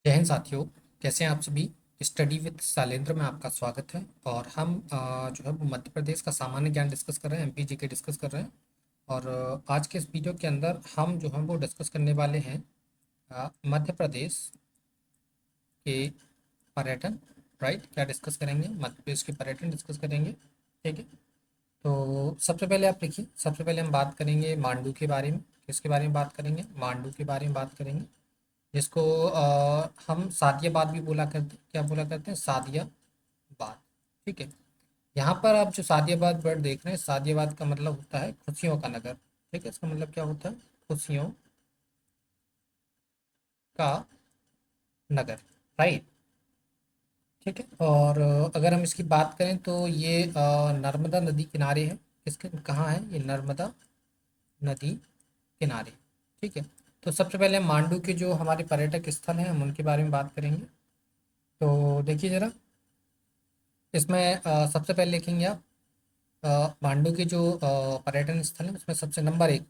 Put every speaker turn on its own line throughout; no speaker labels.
जय हिंद साथियों। कैसे हैं आप सभी। स्टडी विद शैलेंद्र में आपका स्वागत है। और हम जो है वो मध्य प्रदेश का सामान्य ज्ञान डिस्कस कर रहे हैं, एमपी जीके डिस्कस कर रहे हैं। और आज के इस वीडियो के अंदर हम जो है वो डिस्कस करने वाले हैं मध्य प्रदेश के पर्यटन। राइट, क्या डिस्कस करेंगे? मध्य प्रदेश के पर्यटन डिस्कस करेंगे। ठीक है, तो सबसे पहले आप लिखिए। सबसे पहले हम बात करेंगे मांडू के बारे में। किसके बारे में बात करेंगे? मांडू के बारे में बात करेंगे, जिसको हम सादियाबाद भी बोला करते हैं। क्या बोला करते हैं? सादियाबाद। ठीक है, यहाँ पर आप जो सादियाबाद वर्ड देख रहे हैं, सादियाबाद का मतलब होता है खुशियों का नगर। ठीक है, इसका मतलब क्या होता है? खुशियों का नगर। राइट। ठीक है, और अगर हम इसकी बात करें तो ये नर्मदा नदी किनारे है। किसके कहाँ है ये? नर्मदा नदी किनारे। ठीक है, तो सबसे पहले हम मांडू के जो हमारे पर्यटक स्थल हैं हम उनके बारे में बात करेंगे। तो देखिए ज़रा, इसमें सबसे पहले लिखेंगे आप मांडू के जो पर्यटन स्थल है उसमें सबसे नंबर एक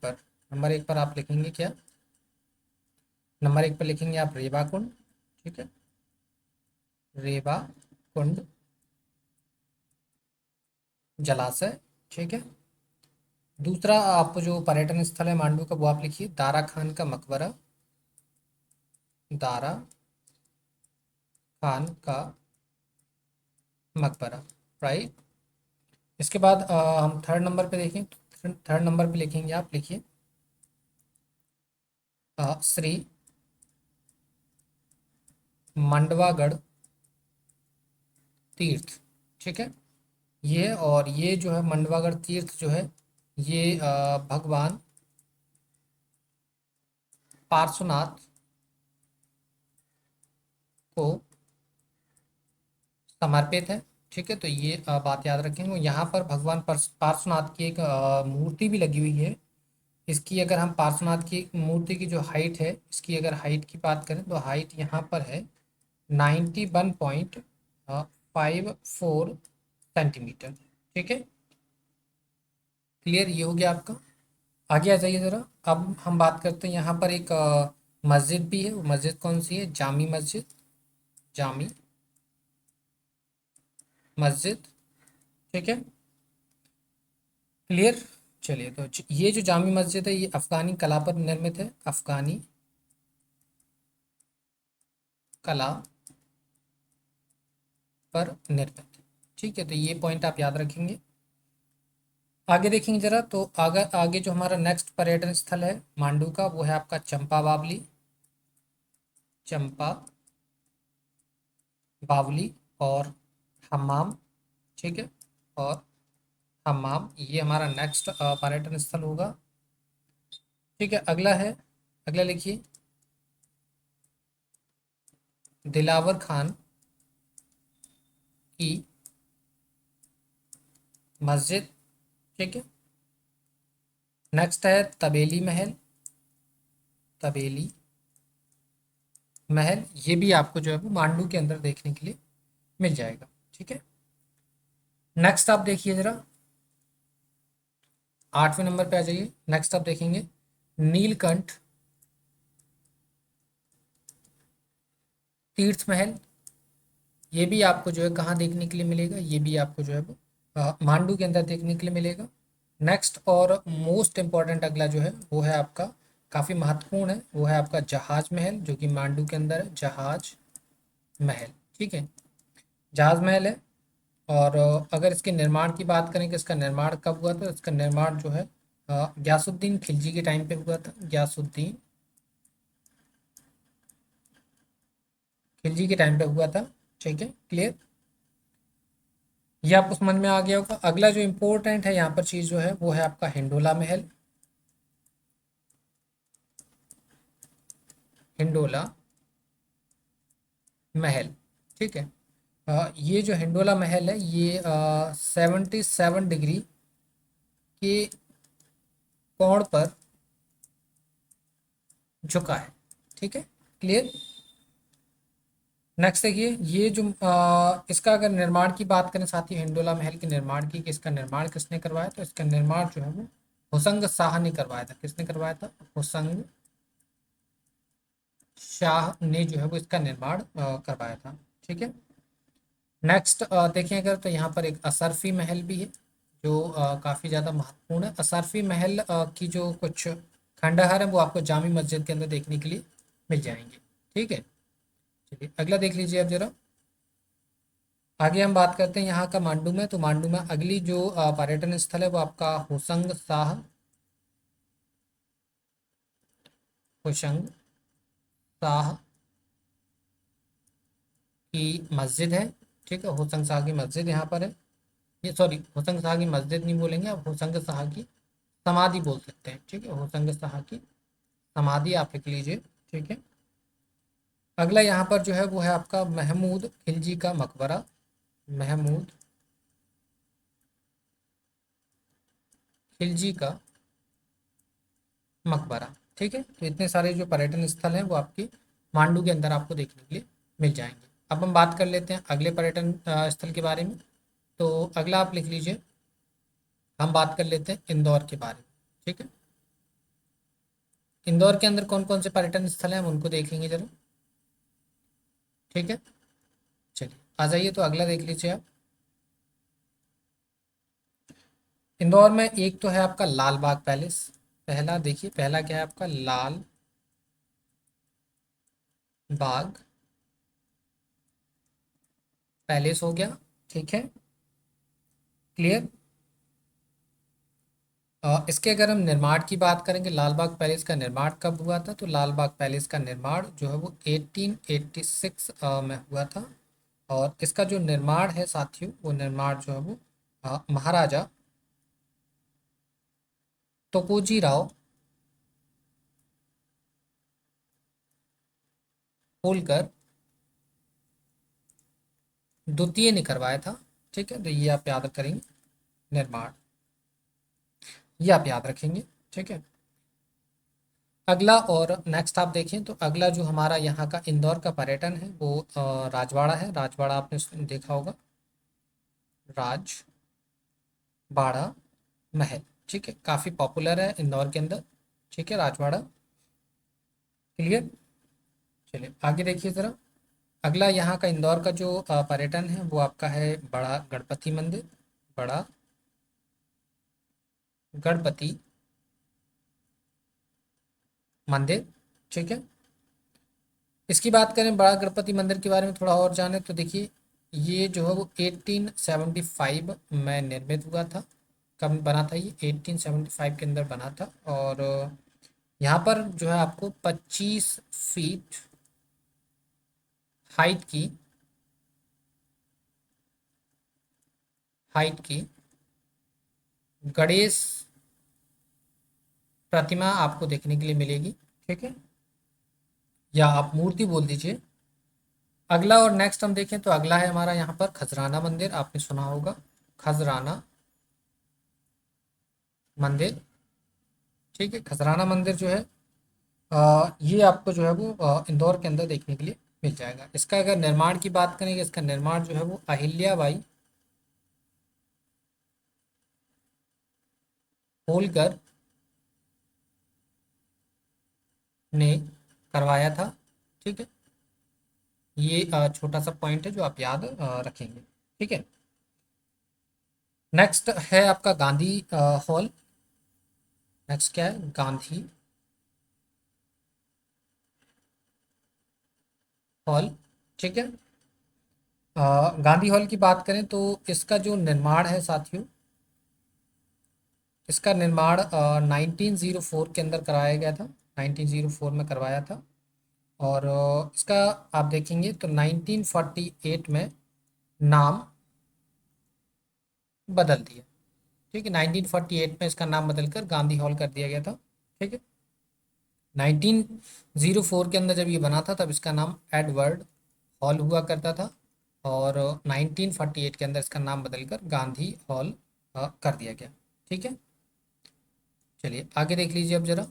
पर आप लिखेंगे क्या? नंबर एक पर लिखेंगे आप रेवा कुंड। ठीक है, रेवा कुंड जलाशय। ठीक है, दूसरा आप जो पर्यटन स्थल है मांडू का वो आप लिखिए दारा खान का मकबरा। दारा खान का मकबरा। राइट। इसके बाद हम थर्ड नंबर पे देखें। थर्ड नंबर पे लिखेंगे, आप लिखिए श्री मंडवागढ़ तीर्थ। ठीक है, ये जो है मंडवागढ़ तीर्थ जो है ये भगवान पार्श्वनाथ को समर्पित है। ठीक है, तो ये बात याद रखेंगे। यहाँ पर भगवान पार्श्वनाथ की एक मूर्ति भी लगी हुई है। इसकी अगर हम पार्श्वनाथ की मूर्ति की जो हाइट है, इसकी अगर हाइट की बात करें तो हाइट यहाँ पर है 91.54 सेंटीमीटर। ठीक है, क्लियर? ये हो गया आपका। आगे आ जाइए ज़रा। अब हम बात करते हैं, यहाँ पर एक मस्जिद भी है। वो मस्जिद कौन सी है? जामी मस्जिद। जामी मस्जिद। ठीक है, क्लियर। चलिए, तो ये जो जामी मस्जिद है ये अफ़गानी कला पर निर्मित है। अफ़गानी कला पर निर्मित। ठीक है, तो ये पॉइंट आप याद रखेंगे। आगे देखेंगे जरा, तो आगे आगे जो हमारा नेक्स्ट पर्यटन स्थल है मांडू का वो है आपका चंपा बावली। चंपा बावली और हम्माम। ठीक है, और हम्माम ये हमारा नेक्स्ट पर्यटन स्थल होगा। ठीक है, अगला है, अगला लिखिए दिलावर खान की मस्जिद। ठीक है, नेक्स्ट है तबेली महल। तबेली महल ये भी आपको जो है वो मांडू के अंदर देखने के लिए मिल जाएगा। ठीक है, नेक्स्ट आप देखिए जरा, 8वें नंबर पे आ जाइए। नेक्स्ट आप देखेंगे नीलकंठ तीर्थ महल। ये भी आपको जो है कहाँ देखने के लिए मिलेगा? ये भी आपको जो है वो मांडू के अंदर देखने के लिए मिलेगा। नेक्स्ट और मोस्ट इम्पॉर्टेंट अगला जो है वो है आपका, काफ़ी महत्वपूर्ण है, वो है आपका जहाज महल, जो कि मांडू के अंदर है। जहाज महल। ठीक है, जहाज महल है। और अगर इसके निर्माण की बात करें कि इसका निर्माण कब हुआ था, इसका निर्माण जो है गयासुद्दीन खिलजी के टाइम पे हुआ था। गयासुद्दीन खिलजी के टाइम पे हुआ था। ठीक है, क्लियर? ये आपको समझ में आ गया होगा। अगला जो इम्पोर्टेंट है यहाँ पर चीज़ जो है वो है आपका हिंडोला महल। हिंडोला महल। ठीक है, ये जो हिंडोला महल है ये 77 डिग्री के कोण पर झुका है। ठीक है, क्लियर? नेक्स्ट देखिए, ये जो इसका अगर निर्माण की बात करें, साथ ही हिंडोला महल के निर्माण की, कि इसका निर्माण किसने करवाया, तो इसका निर्माण जो है वो हुसंग शाह ने करवाया था। किसने करवाया था? हुसंग शाह ने जो है वो इसका निर्माण करवाया था। ठीक है। नेक्स्ट देखें अगर तो यहाँ पर एक असरफी महल भी है जो काफ़ी ज़्यादा महत्वपूर्ण है। असरफी महल की जो कुछ खंडहर है वो आपको जामी मस्जिद के अंदर देखने के लिए मिल जाएंगे। ठीक है। चलिए अगला देख लीजिए अब जरा। आगे हम बात करते हैं यहाँ का मांडू में। तो मांडू में अगली जो पर्यटन स्थल है वो आपका होशंग शाह की मस्जिद है। ठीक है, होशंग शाह की मस्जिद यहाँ पर है। ये सॉरी, होशंग शाह की मस्जिद नहीं बोलेंगे आप, होशंग शाह की समाधि बोल सकते हैं। ठीक है, होशंग शाह की समाधि आप लिख लीजिए। ठीक है। अगला यहाँ पर जो है वो है आपका महमूद खिलजी का मकबरा। महमूद खिलजी का मकबरा। ठीक है, तो इतने सारे जो पर्यटन स्थल हैं वो आपकी मांडू के अंदर आपको देखने के लिए मिल जाएंगे। अब हम बात कर लेते हैं अगले पर्यटन स्थल के बारे में। तो अगला आप लिख लीजिए, हम बात कर लेते हैं इंदौर के बारे में। ठीक है, इंदौर के अंदर कौन कौन से पर्यटन स्थल हैं हम उनको देखेंगे जरा। ठीक है, चलिए आ जाइए, तो अगला देख लीजिए आप। इंदौर में एक तो है आपका लाल बाग पैलेस। पहला देखिए, पहला क्या है आपका, लाल बाग पैलेस हो गया। ठीक है, क्लियर। इसके अगर हम निर्माण की बात करेंगे, लाल बाग पैलेस का निर्माण कब हुआ था, तो लाल बाग पैलेस का निर्माण जो है वो 1886 में हुआ था। और इसका जो निर्माण है साथियों, वो निर्माण जो है वो महाराजा तोकोजी राव होलकर द्वितीय ने करवाया था। ठीक है, तो ये आप याद करेंगे, निर्माण, ये आप याद रखेंगे। ठीक है। अगला और नेक्स्ट आप देखें तो अगला जो हमारा यहाँ का इंदौर का पर्यटन है वो राजवाड़ा है। राजवाड़ा आपने देखा होगा, राजवाड़ा महल। ठीक है, काफ़ी पॉपुलर है इंदौर के अंदर। ठीक है, राजवाड़ा, क्लियर। चलिए आगे देखिए ज़रा। अगला यहाँ का इंदौर का जो पर्यटन है वो आपका है बड़ा गणपति मंदिर। बड़ा गणपति मंदिर। ठीक है, इसकी बात करें बड़ा गणपति मंदिर के बारे में थोड़ा और जाने तो देखिए, ये जो है वो 1875 में निर्मित हुआ था। कब बना था ये, 1875 के अंदर बना था। और यहाँ पर जो है आपको 25 फीट हाइट की गणेश प्रतिमा आपको देखने के लिए मिलेगी। ठीक है, या आप मूर्ति बोल दीजिए। अगला और नेक्स्ट हम देखें तो अगला है हमारा यहाँ पर खजराना मंदिर। आपने सुना होगा खजराना मंदिर। ठीक है, खजराना मंदिर जो है ये आपको जो है वो इंदौर के अंदर देखने के लिए मिल जाएगा। इसका अगर निर्माण की बात करेंगे, इसका निर्माण जो है वो अहिल्याबाई होलकर ने करवाया था। ठीक है, ये छोटा सा पॉइंट है जो आप याद रखेंगे। ठीक है, नेक्स्ट है आपका गांधी हॉल। नेक्स्ट क्या है, गांधी हॉल। ठीक है, गांधी हॉल की बात करें तो इसका जो निर्माण है साथियों, इसका निर्माण 1904 के अंदर कराया गया था। 1904 में करवाया था। और इसका आप देखेंगे तो 1948 में नाम बदल दिया। ठीक है, 1948 में इसका नाम बदलकर गांधी हॉल कर दिया गया था। ठीक है, 1904 के अंदर जब ये बना था तब इसका नाम एडवर्ड हॉल हुआ करता था। और 1948 के अंदर इसका नाम बदलकर गांधी हॉल कर दिया गया। ठीक है, चलिए आगे देख लीजिए अब जरा।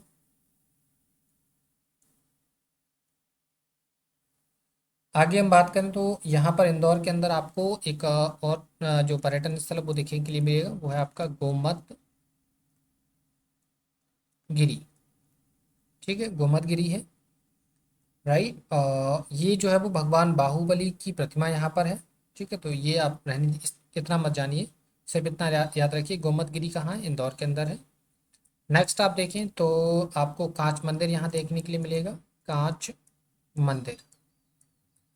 आगे हम बात करें तो यहाँ पर इंदौर के अंदर आपको एक और जो पर्यटन स्थल है वो देखने के लिए मिलेगा, वो है आपका गोमत गिरी। ठीक है, गोमत गिरी है। राइट। ये जो है वो भगवान बाहुबली की प्रतिमा यहाँ पर है। ठीक है, तो ये आप रहने इतना मत जानिए, सिर्फ इतना याद रखिए। गोमतगिरी कहाँ है? इंदौर के अंदर है। नेक्स्ट आप देखें तो आपको कांच मंदिर यहाँ देखने के लिए मिलेगा। कांच मंदिर,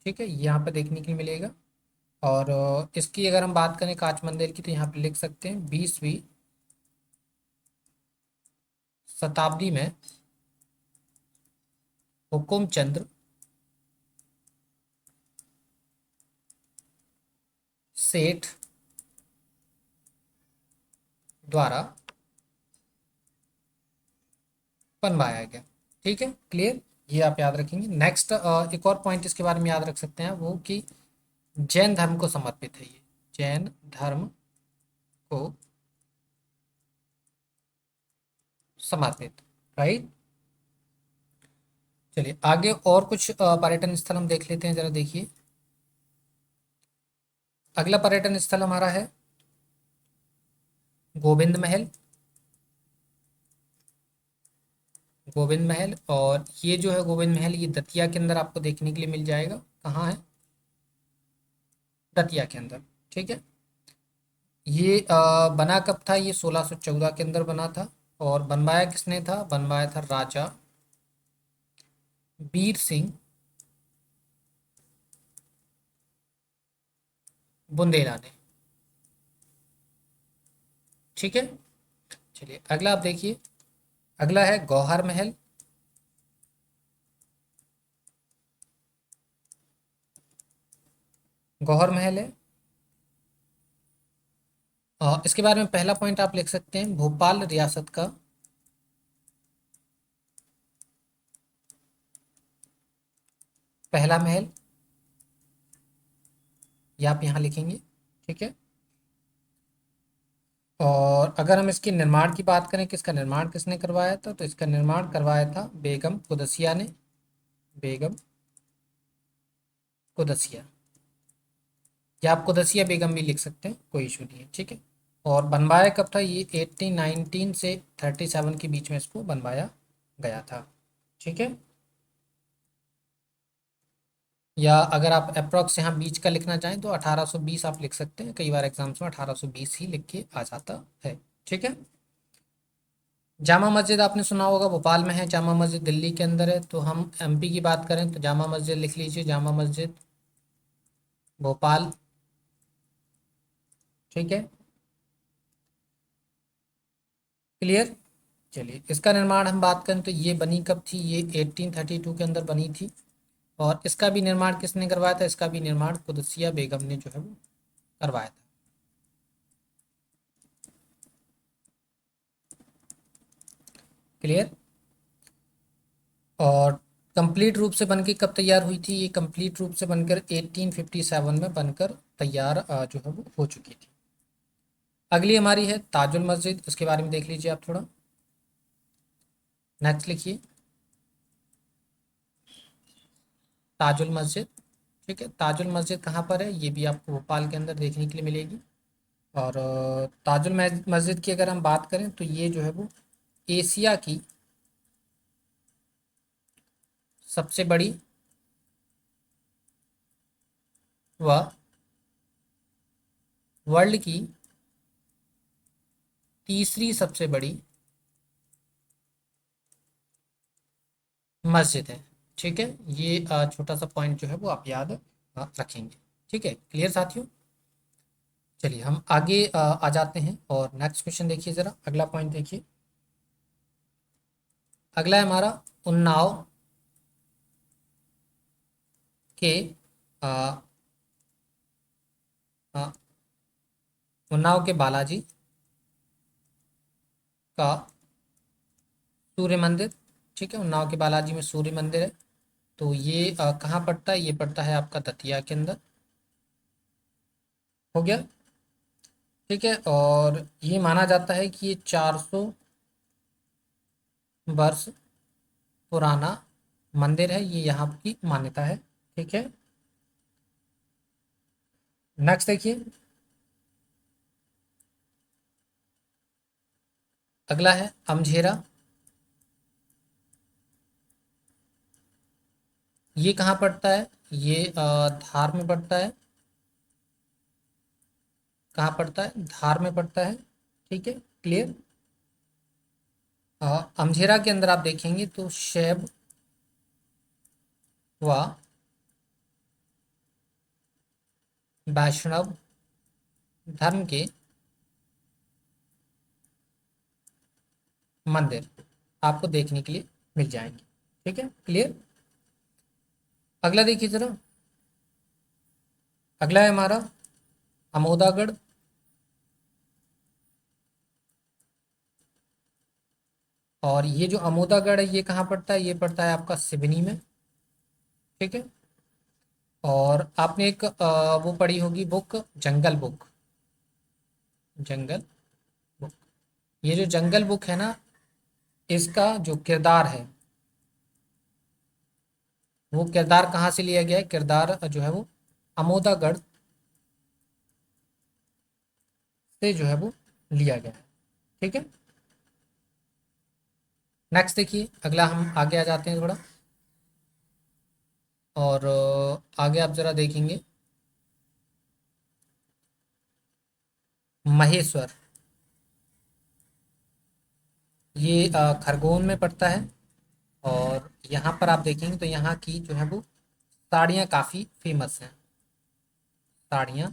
ठीक है, यहाँ पर देखने के लिए मिलेगा। और इसकी अगर हम बात करें कांच मंदिर की, तो यहाँ पे लिख सकते हैं 20वीं शताब्दी में हुकुम चंद्र सेठ द्वारा बनवाया गया। ठीक है, क्लियर, ये आप याद रखेंगे। नेक्स्ट एक और पॉइंट इसके बारे में याद रख सकते हैं वो कि जैन धर्म को समर्पित है ये। जैन धर्म को समर्पित, राइट। चलिए आगे और कुछ पर्यटन स्थल हम देख लेते हैं, जरा देखिए। अगला पर्यटन स्थल हमारा है गोविंद महल। गोविंद महल, और ये जो है गोविंद महल, ये दतिया के अंदर आपको देखने के लिए मिल जाएगा। कहाँ है? दतिया के अंदर। ठीक है, ये बना कब था? ये 1614 के अंदर बना था। और बनवाया किसने था? बनवाया था राजा वीर सिंह बुंदेला ने। ठीक है, चलिए अगला आप देखिए। अगला है गौहर महल। गौहर महल है। इसके बारे में पहला पॉइंट आप लिख सकते हैं, भोपाल रियासत का पहला महल, ये आप यहाँ लिखेंगे। ठीक है, और अगर हम इसके निर्माण की बात करें कि इसका निर्माण किसने करवाया था, तो इसका निर्माण करवाया था बेगम कुदसिया ने। बेगम कुदसिया, या आप कुदसिया बेगम भी लिख सकते हैं, कोई इशू नहीं है। ठीक है, और बनवाया कब था? ये 1819 से 37 के बीच में इसको बनवाया गया था। ठीक है, या अगर आप अप्रोक्स यहाँ बीच का लिखना चाहें तो 1820 आप लिख सकते हैं। कई बार एग्जाम्स में 1820 ही लिख के आ जाता है। ठीक है, जामा मस्जिद आपने सुना होगा, भोपाल में है। जामा मस्जिद दिल्ली के अंदर है। तो हम एमपी की बात करें तो जामा मस्जिद लिख लीजिए, जामा मस्जिद भोपाल। ठीक है, क्लियर। चलिए इसका निर्माण हम बात करें तो ये बनी कब थी? ये 1832 के अंदर बनी थी। और इसका भी निर्माण किसने करवाया था? इसका भी निर्माण कुदसिया बेगम ने जो है वो करवाया था। क्लियर। और कंप्लीट रूप से बनके कब तैयार हुई थी? ये कंप्लीट रूप से बनकर 1857 में बनकर तैयार जो है वो हो चुकी थी। अगली हमारी है ताजुल मस्जिद, इसके बारे में देख लीजिए आप थोड़ा। नेक्स्ट लिखिए ताजुल मस्जिद। ठीक है, ताजुल मस्जिद कहाँ पर है? ये भी आपको भोपाल के अंदर देखने के लिए मिलेगी। और ताजुल मस्जिद की अगर हम बात करें तो ये जो है वो एशिया की सबसे बड़ी व वर्ल्ड की तीसरी सबसे बड़ी मस्जिद है। ठीक है, ये छोटा सा पॉइंट जो है वो आप याद रखेंगे। ठीक है, क्लियर साथियों। चलिए हम आगे आ जाते हैं और नेक्स्ट क्वेश्चन देखिए, ज़रा अगला पॉइंट देखिए। अगला है हमारा उन्नाव के अ, अ, उन्नाव के बालाजी का सूर्य मंदिर। ठीक है, उन्नाव के बालाजी में सूर्य मंदिर है। तो ये कहाँ पड़ता है? ये पड़ता है आपका दतिया के अंदर। हो गया। ठीक है, और ये माना जाता है कि ये 400 वर्ष पुराना मंदिर है, ये यहाँ की मान्यता है। ठीक है, नेक्स्ट देखिए। अगला है अमझेरा। ये कहाँ पड़ता है? ये धार में पड़ता है। कहाँ पड़ता है? धार में पड़ता है। ठीक है, क्लियर। अमझेरा के अंदर आप देखेंगे तो शैव व वैष्णव धर्म के मंदिर आपको देखने के लिए मिल जाएंगे। ठीक है, क्लियर। अगला देखिए जरा। अगला है हमारा अमोदागढ़। और ये जो अमोदागढ़ है ये कहाँ पड़ता है? ये पड़ता है आपका सिवनी में। ठीक है। और आपने एक वो पढ़ी होगी बुक, जंगल बुक। जंगल बुक। ये जो जंगल बुक है ना, इसका जो किरदार है वो किरदार कहाँ से लिया गया है? किरदार जो है वो अमोदागढ़ से जो है वो लिया गया है। ठीक है। नेक्स्ट देखिए, अगला हम आगे आ जाते हैं थोड़ा। और आगे आप जरा देखेंगे महेश्वर। ये खरगोन में पड़ता है। और यहाँ पर आप देखेंगे तो यहाँ की जो है वो साड़ियाँ काफ़ी फेमस हैं। साड़ियाँ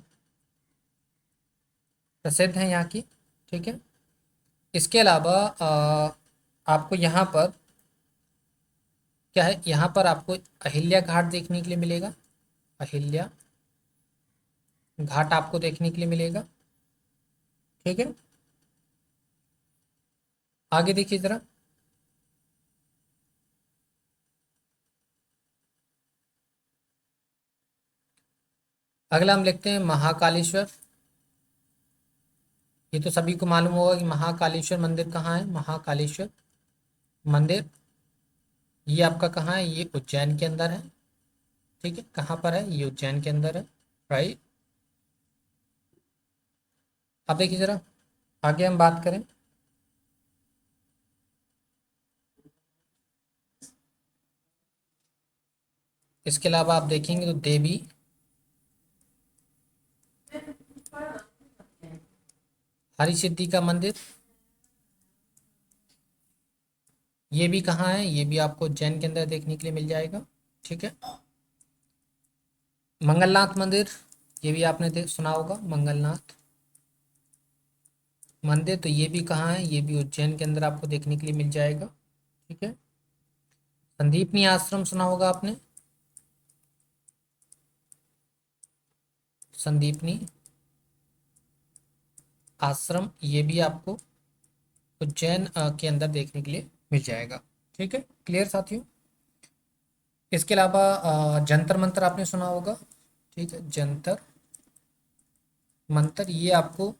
प्रसिद्ध हैं यहाँ की। ठीक है। इसके अलावा आपको यहाँ पर क्या है, यहाँ पर आपको अहिल्या घाट देखने के लिए मिलेगा। अहिल्या घाट आपको देखने के लिए मिलेगा। ठीक है। आगे देखिए जरा। अगला हम लिखते हैं महाकालेश्वर। ये तो सभी को मालूम होगा कि महाकालेश्वर मंदिर कहाँ है। महाकालेश्वर मंदिर ये आपका कहाँ है? ये उज्जैन के अंदर है। ठीक है, कहाँ पर है? ये उज्जैन के अंदर है। राइट। अब देखिए जरा, आगे हम बात करें। इसके अलावा आप देखेंगे तो देवी हरिसिद्धि का मंदिर, ये भी कहाँ है? ये भी आपको उज्जैन के अंदर देखने के लिए मिल जाएगा। ठीक है। मंगलनाथ मंदिर, ये भी आपने सुना होगा, मंगलनाथ मंदिर। तो ये भी कहाँ है? ये भी उज्जैन के अंदर आपको देखने के लिए मिल जाएगा। ठीक है। संदीपनी आश्रम सुना होगा आपने। संदीपनी आश्रम ये भी आपको उज्जैन के अंदर देखने के लिए मिल जाएगा। ठीक है, क्लियर साथियों। इसके अलावा जंतर मंतर आपने सुना होगा। ठीक है, जंतर मंतर ये आपको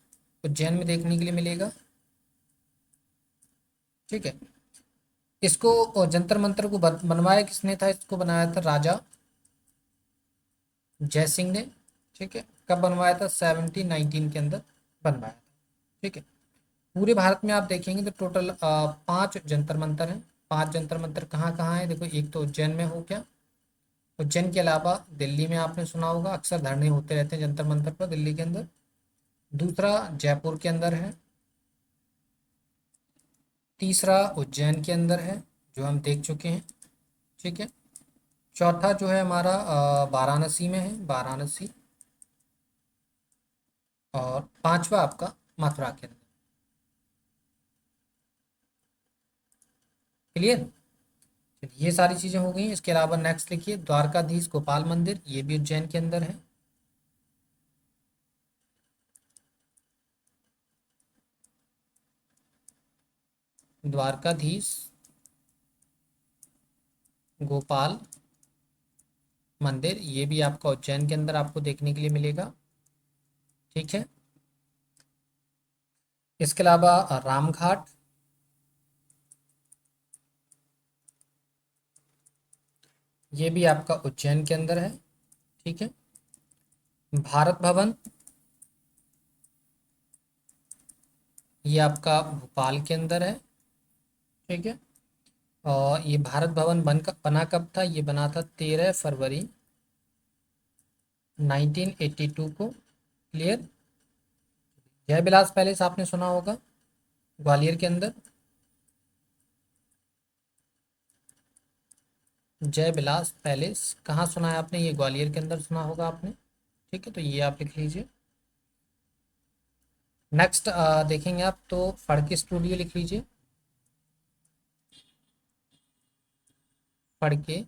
उज्जैन में देखने के लिए मिलेगा। ठीक है। इसको जंतर मंतर को बनवाया किसने था? इसको बनाया था राजा जय सिंह ने। ठीक है। कब बनवाया था? 1719 के अंदर बनवाया था। ठीक है। पूरे भारत में आप देखेंगे तो टोटल 5 जंतर मंतर हैं। 5 जंतर मंतर कहाँ कहाँ है? देखो, एक तो उज्जैन में हो गया। उज्जैन के अलावा दिल्ली में आपने सुना होगा, अक्सर धरने होते रहते हैं जंतर मंतर पर दिल्ली के अंदर। दूसरा जयपुर के अंदर है। तीसरा उज्जैन के अंदर है, जो हम देख चुके हैं। ठीक है। चौथा जो है हमारा वाराणसी में है, वाराणसी। और पांचवा आपका मथुरा के अंदर। क्लियर। ये सारी चीज़ें हो गई। इसके अलावा नेक्स्ट लिखिए द्वारकाधीश गोपाल मंदिर, ये भी उज्जैन के अंदर है। द्वारकाधीश गोपाल मंदिर ये भी आपका उज्जैन के अंदर आपको देखने के लिए मिलेगा। ठीक है। इसके अलावा रामघाट, ये भी आपका उज्जैन के अंदर है। ठीक है। भारत भवन ये आपका भोपाल के अंदर है। ठीक है। और ये भारत भवन बना कब था? ये बना था 13 फरवरी 1982 को। क्लियर। जय विलास पैलेस आपने सुना होगा ग्वालियर के अंदर। जय विलास पैलेस कहाँ सुना है आपने? ये ग्वालियर के अंदर सुना होगा आपने। ठीक है, तो ये आप लिख लीजिए। नेक्स्ट देखेंगे आप तो फड़के स्टूडियो लिख लीजिए। फड़के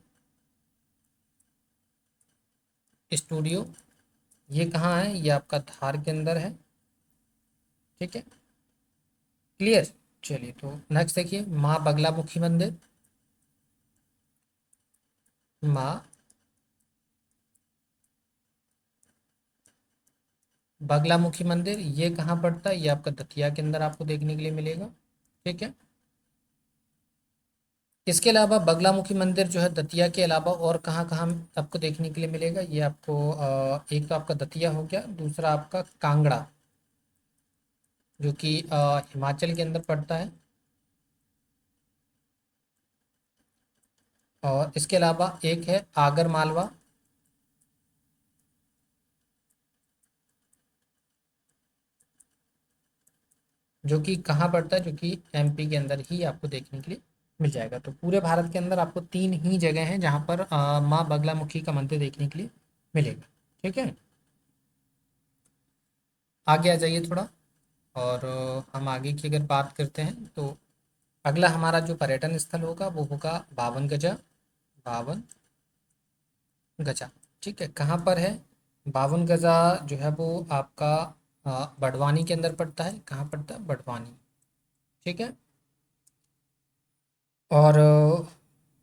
स्टूडियो ये कहाँ है? ये आपका धार के अंदर है। ठीक है, क्लियर। चलिए, तो नेक्स्ट देखिए माँ बगलामुखी मंदिर। माँ बगलामुखी मंदिर ये कहाँ पड़ता है? ये आपका दतिया के अंदर आपको देखने के लिए मिलेगा। ठीक है, इसके अलावा बगलामुखी मंदिर जो है दतिया के अलावा और कहाँ कहाँ आपको देखने के लिए मिलेगा? ये आपको एक तो आपका दतिया हो गया, दूसरा आपका कांगड़ा जो कि हिमाचल के अंदर पड़ता है, और इसके अलावा एक है आगर मालवा जो कि कहाँ पड़ता है? जो कि एमपी के अंदर ही आपको देखने के लिए मिल जाएगा। तो पूरे भारत के अंदर आपको तीन ही जगह हैं जहाँ पर माँ बगलामुखी का मंदिर देखने के लिए मिलेगा। ठीक है, आगे आ जाइए थोड़ा। और हम आगे की अगर बात करते हैं तो अगला हमारा जो पर्यटन स्थल होगा वो होगा बावन गजा। बावन गजा, ठीक है, कहाँ पर है? बावन गजा जो है वो आपका बड़वानी के अंदर पड़ता है। कहाँ पड़ता है? बड़वानी। ठीक है, और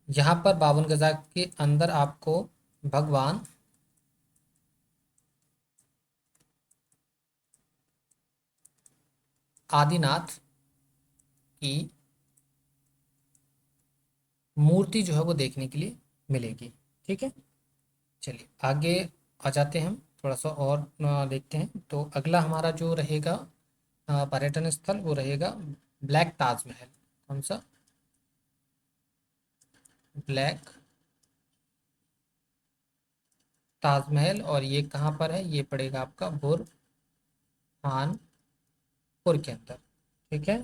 यहाँ पर बावन गजा के अंदर आपको भगवान आदिनाथ की मूर्ति जो है वो देखने के लिए मिलेगी। ठीक है, चलिए आगे आ जाते हैं हम थोड़ा सा और देखते हैं। तो अगला हमारा जो रहेगा पर्यटन स्थल वो रहेगा ब्लैक ताजमहल। कौन सा? ब्लैक ताजमहल, और ये कहाँ पर है? ये पड़ेगा आपका बुरहानपुर के अंदर। ठीक है,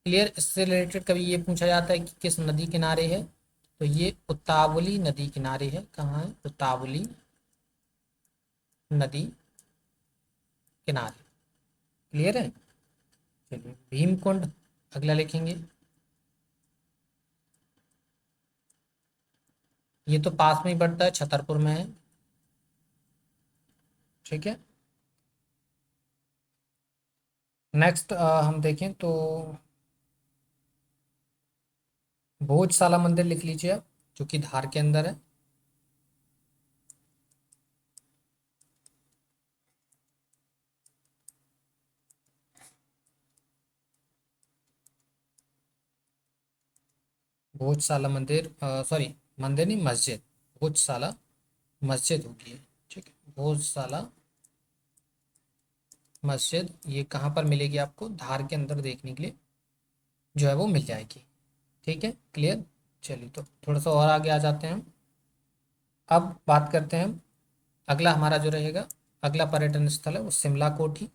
क्लियर। इससे रिलेटेड कभी ये पूछा जाता है कि किस नदी किनारे है, तो ये उतावली नदी किनारे है। कहाँ है? उतावली नदी किनारे। क्लियर है। चलिए भीमकुंड अगला लिखेंगे। ये तो पास में ही पड़ता है, छतरपुर में है। ठीक है, नेक्स्ट हम देखें तो भोजशाला मंदिर लिख लीजिए आप, जो कि धार के अंदर है। भोजशाला मंदिर, सॉरी मंदिर नहीं, मस्जिद। भोजशाला मस्जिद होगी ये। ठीक है, भोजशाला मस्जिद ये कहाँ पर मिलेगी? आपको धार के अंदर देखने के लिए जो है वो मिल जाएगी। ठीक है, क्लियर। चलिए, तो थोड़ा सा और आगे आ जाते हैं हम। अब बात करते हैं हम अगला हमारा जो रहेगा, अगला पर्यटन स्थल है वो शिमला कोठी।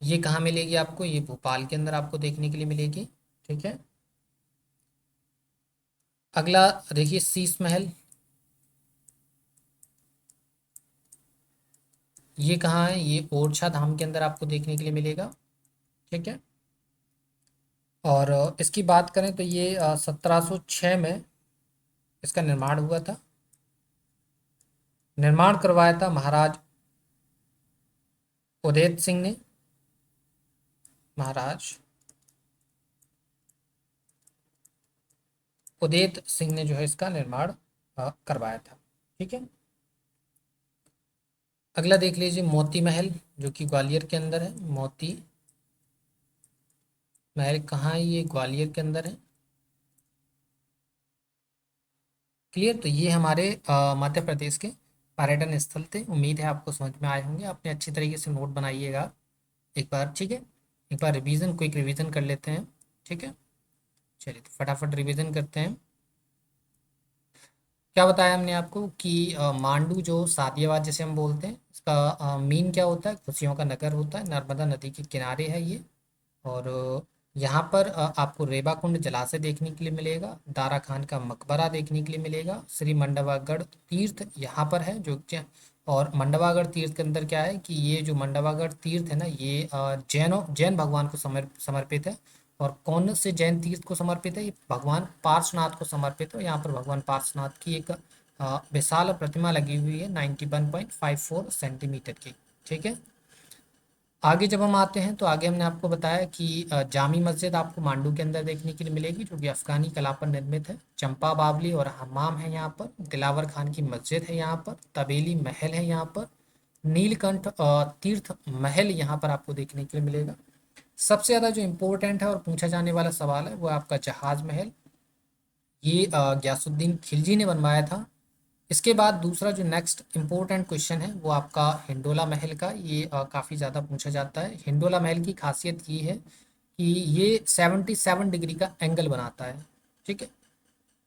ये कहाँ मिलेगी आपको? ये भोपाल के अंदर आपको देखने के लिए मिलेगी। ठीक है, अगला देखिए शीश महल। ये कहाँ है? ये ओरछा धाम के अंदर आपको देखने के लिए मिलेगा। ठीक है, और इसकी बात करें तो ये 1706 में इसका निर्माण हुआ था। निर्माण करवाया था महाराज उदय सिंह ने। महाराज उदय सिंह ने जो है इसका निर्माण करवाया था। ठीक है, अगला देख लीजिए मोती महल, जो कि ग्वालियर के अंदर है। मोती महल कहाँ है? ये ग्वालियर के अंदर है। क्लियर। तो ये हमारे मध्य प्रदेश के पर्यटन स्थल थे। उम्मीद है आपको समझ में आए होंगे। आपने अच्छी तरीके से नोट बनाइएगा एक बार, ठीक है, एक बार रिवीजन, क्विक रिवीजन कर लेते हैं। ठीक है, चलिए तो फटाफट रिवीजन करते हैं। क्या बताया हमने आपको कि मांडू जो सादियाबाद जिसे हम बोलते हैं, इसका मीन क्या होता है, खुशियों का नगर होता है, नर्मदा नदी के किनारे है ये। और यहाँ पर आपको रेवा कुंड जलाशय देखने के लिए मिलेगा, दारा खान का मकबरा देखने के लिए मिलेगा, श्री मंडवागढ़ तीर्थ यहाँ पर है और मंडवागढ़ तीर्थ के अंदर क्या है कि ये जो मंडवागढ़ तीर्थ है ना, ये जैन भगवान को समर्पित है। और कौन से जैन तीर्थ को समर्पित है, ये भगवान पार्श्वनाथ को समर्पित है। यहाँ पर भगवान पार्श्वनाथ की एक विशाल प्रतिमा लगी हुई है 91.54 सेंटीमीटर की। ठीक है, आगे जब हम आते हैं तो आगे हमने आपको बताया कि जामी मस्जिद आपको मांडू के अंदर देखने के लिए मिलेगी, जो कि अफगानी कला पर निर्मित है। चंपा बावली और हम्माम है यहाँ पर। दिलावर खान की मस्जिद है यहाँ पर। तबेली महल है यहाँ पर। नीलकंठ तीर्थ महल यहाँ पर आपको देखने के लिए मिलेगा। सबसे ज़्यादा जो इम्पोर्टेंट है और पूछा जाने वाला सवाल है वो आपका जहाज महल। ये गयासुद्दीन खिलजी ने बनवाया था। इसके बाद दूसरा जो नेक्स्ट इम्पोर्टेंट क्वेश्चन है वो आपका हिंडोला महल का। ये काफ़ी ज़्यादा पूछा जाता है। हिंडोला महल की खासियत ये है कि ये 77 डिग्री का एंगल बनाता है। ठीक है,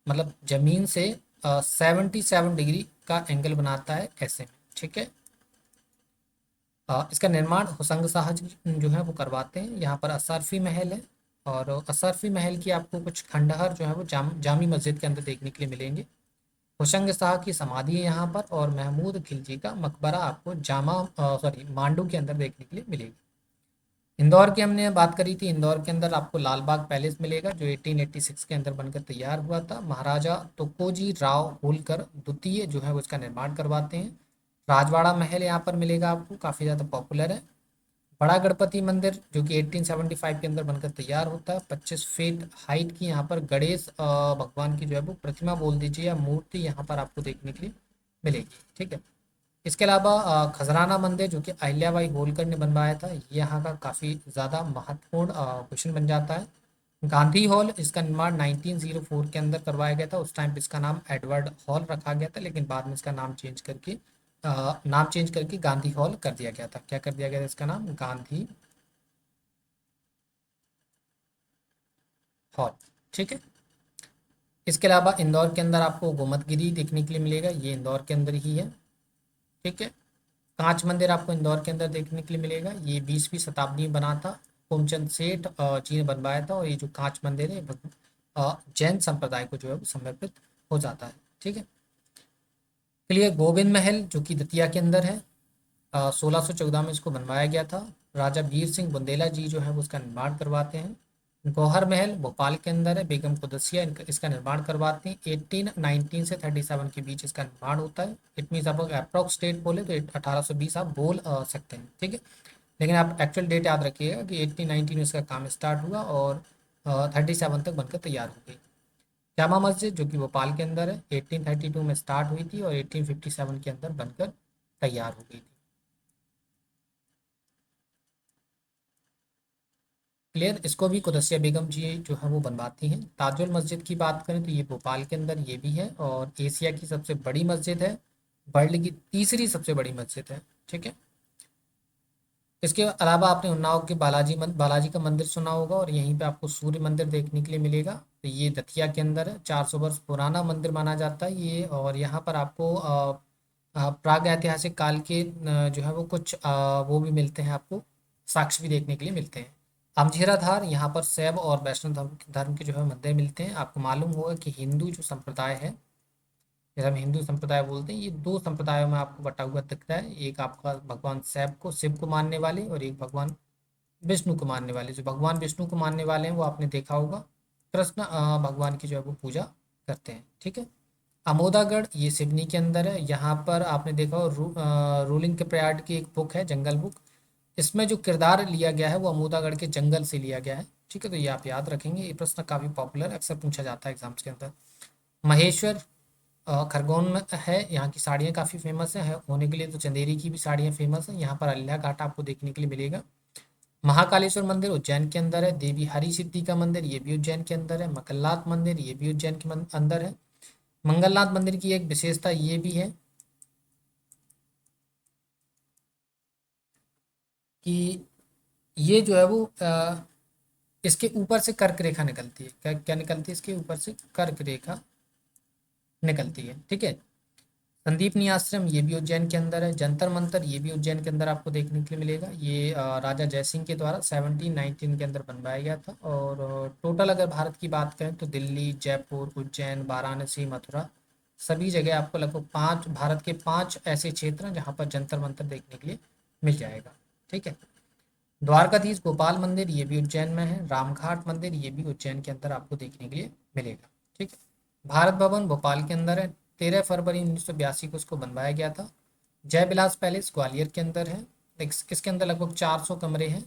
मतलब जमीन से 77 डिग्री का एंगल बनाता है ऐसे। ठीक है, इसका निर्माण हुसंग शाह जो है वो करवाते हैं। यहाँ पर असरफी महल है और असरफी महल की आपको कुछ खंडहर जो है वो जामी मस्जिद के अंदर देखने के लिए मिलेंगे। होशंग शाह की समाधि है यहाँ पर और महमूद खिलजी का मकबरा आपको मांडू के अंदर देखने के लिए मिलेगी। इंदौर की हमने बात करी थी। इंदौर के अंदर आपको लाल बाग पैलेस मिलेगा, जो 1886 के अंदर बनकर तैयार हुआ था। महाराजा तुकोजी राव होलकर द्वितीय जो है वो इसका निर्माण करवाते हैं। राजवाड़ा महल यहाँ पर मिलेगा आपको, काफ़ी ज़्यादा पॉपुलर है। बड़ा गणपति मंदिर जो कि 1875 के अंदर बनकर तैयार होता है। 25 फीट हाइट की यहाँ पर गणेश भगवान की जो है वो प्रतिमा बोल दीजिए या मूर्ति यहाँ पर आपको देखने के लिए मिलेगी। ठीक है, इसके अलावा खजराना मंदिर जो कि अहिल्याबाई होलकर ने बनवाया था, ये यहाँ का काफ़ी ज़्यादा महत्वपूर्ण क्वेश्चन बन जाता है। गांधी हॉल, इसका निर्माण 1904 के अंदर करवाया गया था। उस टाइम पे इसका नाम एडवर्ड हॉल रखा गया था, लेकिन बाद में इसका नाम चेंज करके गांधी हॉल कर दिया गया था। क्या कर दिया गया था इसका नाम? गांधी हॉल। ठीक है, इसके अलावा इंदौर के अंदर आपको गोमतगिरी देखने के लिए मिलेगा, ये इंदौर के अंदर ही है। ठीक है, कांच मंदिर आपको इंदौर के अंदर देखने के लिए मिलेगा, ये 20वीं शताब्दी में बना था। कोमचंद सेठ जी ने बनवाया था और ये जो कांच मंदिर है जैन संप्रदाय को जो है वो समर्पित हो जाता है। ठीक है, चलिए गोविंद महल जो कि दतिया के अंदर है, 1614 में इसको बनवाया गया था। राजा वीर सिंह बुंदेला जी जो है वो उसका निर्माण करवाते हैं। गौहर महल भोपाल के अंदर है, बेगम कुदसिया इसका निर्माण करवाती हैं। 1819 से 37 के बीच इसका निर्माण होता है। इट मीन्स आप अप्रॉक्स डेट बोले तो 1820 आप बोल सकते हैं। ठीक है, लेकिन आप एक्चुअल डेट याद रखिएगा कि 1819 में इसका काम स्टार्ट हुआ और 37 तक बनकर तैयार हो गई। जामा मस्जिद जो कि भोपाल के अंदर है, 1832 में स्टार्ट हुई थी और 1857 के अंदर बनकर तैयार हो गई थी। क्लियर, इसको भी कुदसिया बेगम जी जो है वो बनवाती हैं। ताजुल मस्जिद की बात करें तो ये भोपाल के अंदर ये भी है और एशिया की सबसे बड़ी मस्जिद है, वर्ल्ड की तीसरी सबसे बड़ी मस्जिद है। ठीक है, इसके अलावा आपने उन्नाव के बालाजी का मंदिर सुना होगा और यहीं पे आपको सूर्य मंदिर देखने के लिए मिलेगा। तो ये दतिया के अंदर है, 400 वर्ष पुराना मंदिर माना जाता है ये। और यहाँ पर आपको प्राग ऐतिहासिक काल के जो है वो कुछ वो भी मिलते हैं आपको, साक्ष्य भी देखने के लिए मिलते हैं। अमझेरा धार, यहाँ पर शैव और वैष्णव धर्म के जो है मंदिर मिलते हैं। आपको मालूम होगा कि हिंदू जो संप्रदाय है, जैसे हम हिंदू संप्रदाय बोलते हैं, ये दो संप्रदायों में आपको बटा हुआ दिखता है। एक आपका भगवान शिव को मानने वाले और एक भगवान विष्णु को मानने वाले। जो भगवान विष्णु को मानने वाले हैं वो आपने देखा होगा कृष्ण भगवान की जो है वो पूजा करते हैं। ठीक है, अमोदागढ़ ये सिवनी के अंदर है। यहाँ पर आपने देखा हो रूलिंग के प्रयाड की एक बुक है, जंगल बुक। इसमें जो किरदार लिया गया है वो अमोदागढ़ के जंगल से लिया गया है। ठीक है, तो ये आप याद रखेंगे, ये प्रश्न काफ़ी पॉपुलर अक्सर पूछा जाता है एग्जाम्स के अंदर। महेश्वर खरगोन में है, यहाँ की साड़ियाँ काफ़ी फेमस है होने के लिए, तो चंदेरी की भी साड़ियाँ फेमस हैं। यहाँ पर अल्लाह घाट आपको देखने के लिए मिलेगा। महाकालेश्वर मंदिर उज्जैन के अंदर है। देवी हरि सिद्धि का मंदिर ये भी उज्जैन के अंदर है। मकल्लात मंदिर ये भी उज्जैन के अंदर है। मंगलनाथ मंदिर की एक विशेषता ये भी है कि ये जो है वो इसके ऊपर से कर्क रेखा निकलती है। क्या क्या निकलती है? इसके ऊपर से कर्क रेखा निकलती है। ठीक है। संदीपनी आश्रम ये भी उज्जैन के अंदर है। जंतर मंतर ये भी उज्जैन के अंदर आपको देखने के लिए मिलेगा। ये राजा जयसिंह के द्वारा 1719 के अंदर बनवाया गया था। और टोटल अगर भारत की बात करें तो दिल्ली, जयपुर, उज्जैन, वाराणसी, मथुरा, सभी जगह आपको लगभग पाँच, भारत के 5 ऐसे क्षेत्र हैं जहाँ पर जंतर मंतर देखने के लिए मिल जाएगा। ठीक है। द्वारकाधीश गोपाल मंदिर ये भी उज्जैन में है। रामघाट मंदिर ये भी उज्जैन के अंदर आपको देखने के लिए मिलेगा। ठीक है। भारत भवन भोपाल के अंदर है। 13 फरवरी 1982 को इसको बनवाया गया था। जय विलास पैलेस ग्वालियर के अंदर है। इसके अंदर लगभग 400 कमरे हैं।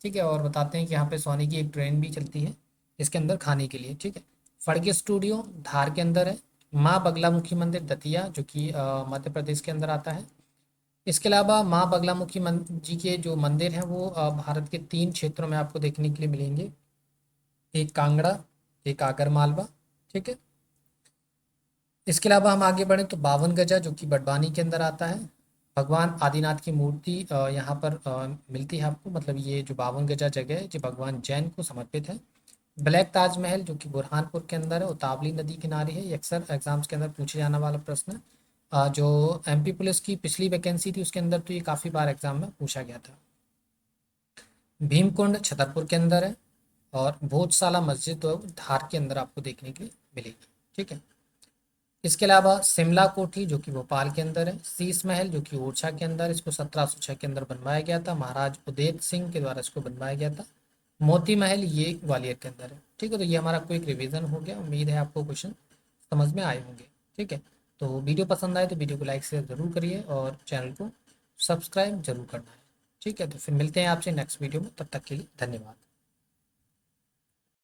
ठीक है। और बताते हैं कि यहाँ पे सोने की एक ट्रेन भी चलती है इसके अंदर खाने के लिए। ठीक है। फड़के स्टूडियो धार के अंदर है। माँ बगलामुखी मंदिर दतिया जो कि मध्य प्रदेश के अंदर आता है। इसके अलावा माँ बगलामुखी जी के जो मंदिर हैं वो भारत के 3 क्षेत्रों में आपको देखने के लिए मिलेंगे। एक कांगड़ा, एक आगर मालवा। ठीक है। इसके अलावा हम आगे बढ़े तो 52 गजा जो कि बड़वानी के अंदर आता है। भगवान आदिनाथ की मूर्ति यहाँ पर मिलती है आपको। मतलब ये जो 52 गजा जगह है जो भगवान जैन को समर्पित है। ब्लैक ताजमहल जो कि बुरहानपुर के अंदर है, उतावली नदी किनारे है। ये अक्सर एग्जाम्स के अंदर पूछे जाने वाला प्रश्न है। जो एमपी पुलिस की पिछली वैकेंसी थी उसके अंदर तो ये काफ़ी बार एग्जाम में पूछा गया था। भीमकुंड छतरपुर के अंदर है। और भोजशाला मस्जिद तो धार के अंदर आपको देखने के लिए मिलेगी। ठीक है। इसके अलावा शिमला कोठी जो कि भोपाल के अंदर है। शीश महल जो कि ओरछा के अंदर, इसको 1706 के अंदर बनवाया गया था। महाराज उदय सिंह के द्वारा इसको बनवाया गया था। मोती महल ये ग्वालियर के अंदर है। ठीक है। तो ये हमारा क्विक रिवीजन हो गया। उम्मीद है आपको क्वेश्चन समझ में आए होंगे। ठीक है। तो वीडियो पसंद आए तो वीडियो को लाइक शेयर जरूर करिए और चैनल को सब्सक्राइब जरूर करना है। ठीक है। तो फिर मिलते हैं आपसे नेक्स्ट वीडियो में। तब तक के लिए धन्यवाद।